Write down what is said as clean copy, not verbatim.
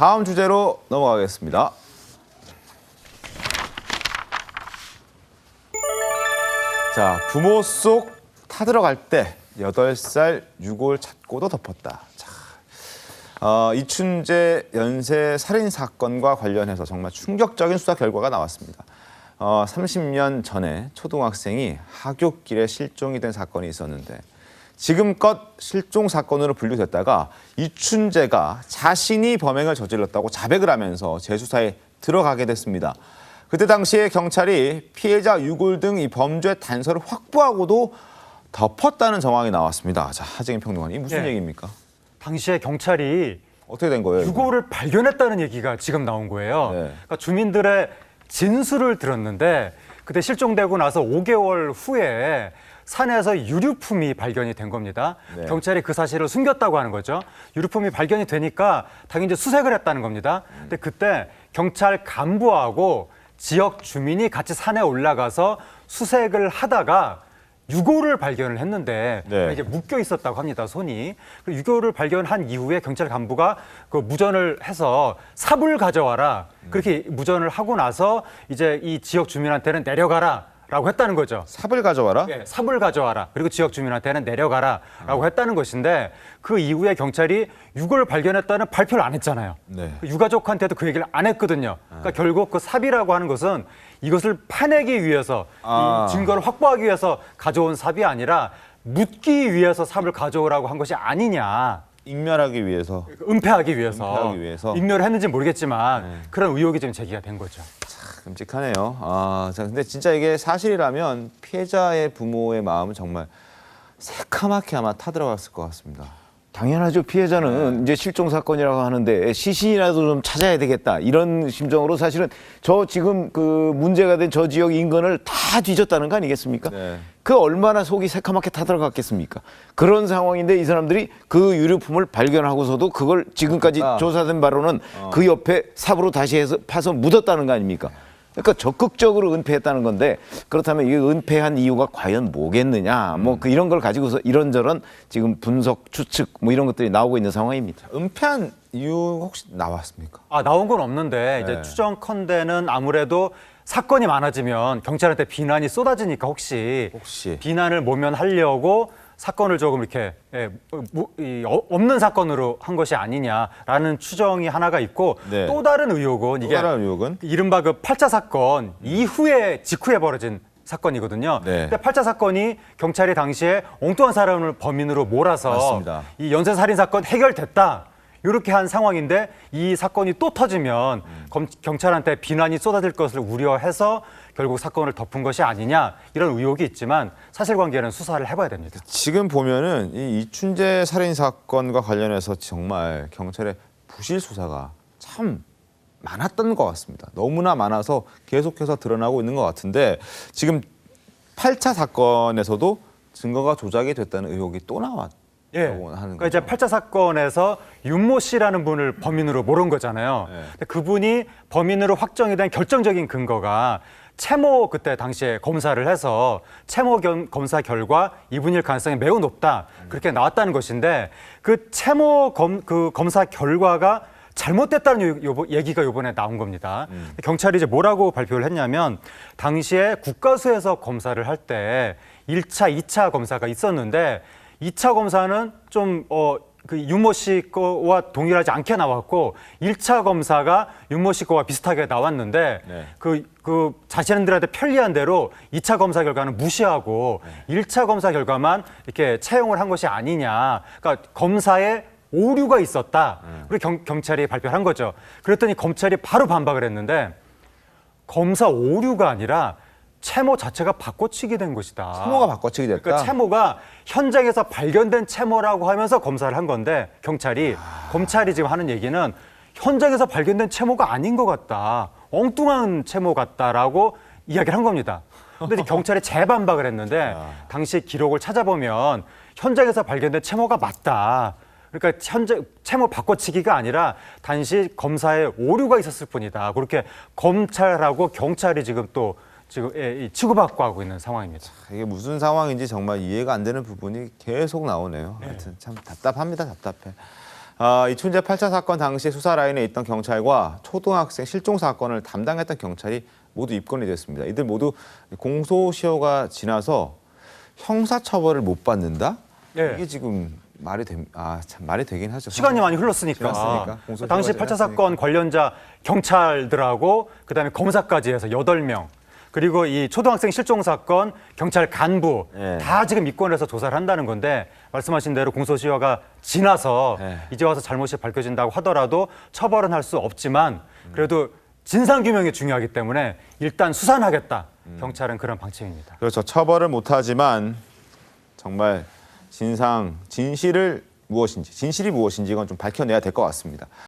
다음 주제로 넘어가겠습니다. 자, 부모 속 타들어갈 때 8살 유골 찾고도 덮었다. 자, 이춘재 연쇄 살인 사건과 관련해서 정말 충격적인 수사 결과가 나왔습니다. 30년 전에 초등학생이 하굣길에 실종이 된 사건이 있었는데 지금껏 실종 사건으로 분류됐다가 이춘재가 자신이 범행을 저질렀다고 자백을 하면서 재수사에 들어가게 됐습니다. 그때 당시에 경찰이 피해자 유골 등 이 범죄 단서를 확보하고도 덮었다는 정황이 나왔습니다. 자, 하정인 평론가님, 무슨 얘기입니까? 당시에 경찰이 어떻게 된 거예요? 유골을 발견했다는 얘기가 지금 나온 거예요. 네. 그러니까 주민들의 진술을 들었는데 그때 실종되고 나서 5개월 후에 산에서 유류품이 발견이 된 겁니다. 네. 경찰이 그 사실을 숨겼다고 하는 거죠. 유류품이 발견이 되니까 당연히 이제 수색을 했다는 겁니다. 근데 그때 경찰 간부하고 지역 주민이 같이 산에 올라가서 수색을 하다가 유골을 발견을 했는데 네. 이게 묶여 있었다고 합니다, 손이. 유골을 발견한 이후에 경찰 간부가 그 무전을 해서 삽을 가져와라. 그렇게 무전을 하고 나서 이제 이 지역 주민한테는 내려가라. 라고 했다는 거죠. 삽을 가져와라? 네, 삽을 가져와라. 그리고 지역 주민한테는 내려가라. 라고 했다는 것인데 그 이후에 경찰이 유골을 발견했다는 발표를 안 했잖아요. 네. 유가족한테도 그 얘기를 안 했거든요. 그러니까 결국 그 삽이라고 하는 것은 이것을 파내기 위해서 이 증거를 확보하기 위해서 가져온 삽이 아니라 묻기 위해서 삽을 가져오라고 한 것이 아니냐. 인멸하기 위해서. 은폐하기 위해서. 은폐하기 위해서. 인멸을 했는지 모르겠지만 그런 의혹이 좀 제기가 된 거죠. 끔찍하네요. 자, 근데 진짜 이게 사실이라면 피해자의 부모의 마음은 정말 새카맣게 아마 타들어갔을 것 같습니다. 당연하죠. 피해자는 이제 실종 사건이라고 하는데 시신이라도 좀 찾아야 되겠다 이런 심정으로 사실은 저 지금 그 문제가 된 저 지역 인근을 다 뒤졌다는 거 아니겠습니까? 네. 그 얼마나 속이 새카맣게 타들어갔겠습니까? 그런 상황인데 이 사람들이 그 유류품을 발견하고서도 그걸 지금까지 조사된 바로는 그 옆에 삽으로 다시 해서 파서 묻었다는 거 아닙니까? 그러니까 적극적으로 은폐했다는 건데 그렇다면 이 은폐한 이유가 과연 뭐겠느냐 뭐 이런 걸 가지고서 이런저런 지금 분석 추측 뭐 이런 것들이 나오고 있는 상황입니다. 은폐한 이유 혹시 나왔습니까? 나온 건 없는데 이제 추정컨대는 아무래도 사건이 많아지면 경찰한테 비난이 쏟아지니까 혹시 비난을 모면하려고 사건을 조금 이렇게 없는 사건으로 한 것이 아니냐라는 추정이 하나가 있고 네. 또 다른 의혹은 이게 이른바 그 8차 사건 이후에 직후에 벌어진 사건이거든요. 네. 근데 8차 사건이 경찰이 당시에 엉뚱한 사람을 범인으로 몰아서 맞습니다. 이 연쇄 살인 사건 해결됐다. 이렇게 한 상황인데 이 사건이 또 터지면 경찰한테 비난이 쏟아질 것을 우려해서 결국 사건을 덮은 것이 아니냐 이런 의혹이 있지만 사실관계는 수사를 해봐야 됩니다. 지금 보면은 이 이춘재 살인 사건과 관련해서 정말 경찰의 부실 수사가 참 많았던 것 같습니다. 너무나 많아서 계속해서 드러나고 있는 것 같은데 지금 8차 사건에서도 증거가 조작이 됐다는 의혹이 또 나왔. 그러니까 이제 8차 사건에서 윤모 씨라는 분을 범인으로 몰은 거잖아요. 근데 그분이 범인으로 확정이 된 결정적인 근거가 채모 그때 당시에 검사를 해서 채모 검사 결과 이분일 가능성이 매우 높다 그렇게 나왔다는 것인데 그 채모 검사 결과가 잘못됐다는 얘기가 이번에 나온 겁니다. 경찰이 이제 뭐라고 발표를 했냐면 당시에 국가수에서 검사를 할 때 1차, 2차 검사가 있었는데 2차 검사는 좀 그 윤모 씨 거와 동일하지 않게 나왔고 1차 검사가 윤모 씨 거와 비슷하게 나왔는데 그 자신들한테 편리한 대로 2차 검사 결과는 무시하고 1차 검사 결과만 이렇게 채용을 한 것이 아니냐. 그러니까 검사에 오류가 있었다. 그리고 경찰이 발표를 한 거죠. 그랬더니 검찰이 바로 반박을 했는데 검사 오류가 아니라 채모 자체가 바꿔치기 된 것이다. 채모가 바꿔치기 됐다? 그러니까 채모가 현장에서 발견된 채모라고 하면서 검사를 한 건데 검찰이 지금 하는 얘기는 현장에서 발견된 채모가 아닌 것 같다. 엉뚱한 채모 같다라고 이야기를 한 겁니다. 근데 이제 경찰이 재반박을 했는데 당시 기록을 찾아보면 현장에서 발견된 채모가 맞다. 그러니까 채모 바꿔치기가 아니라 단지 검사에 오류가 있었을 뿐이다. 그렇게 검찰하고 경찰이 지금 치고받고 하고 있는 상황입니다. 이게 무슨 상황인지 정말 이해가 안 되는 부분이 계속 나오네요. 하여튼 참 답답합니다. 답답해. 이춘재 8차 사건 당시 수사 라인에 있던 경찰과 초등학생 실종 사건을 담당했던 경찰이 모두 입건이 됐습니다. 이들 모두 공소시효가 지나서 형사처벌을 못 받는다? 예. 이게 지금 참 말이 되긴 하죠. 시간이 많이 흘렀으니까. 공소시효가 당시 8차 사건 지났으니까. 관련자 경찰들하고 그다음에 검사까지 해서 8명. 그리고 이 초등학생 실종 사건 경찰 간부 예. 다 지금 입건해서 조사를 한다는 건데 말씀하신 대로 공소시효가 지나서 이제 와서 잘못이 밝혀진다고 하더라도 처벌은 할 수 없지만 그래도 진상규명이 중요하기 때문에 일단 수사하겠다. 경찰은 그런 방침입니다. 그렇죠. 처벌을 못하지만 정말 진실이 무엇인지 이건 좀 밝혀내야 될 것 같습니다.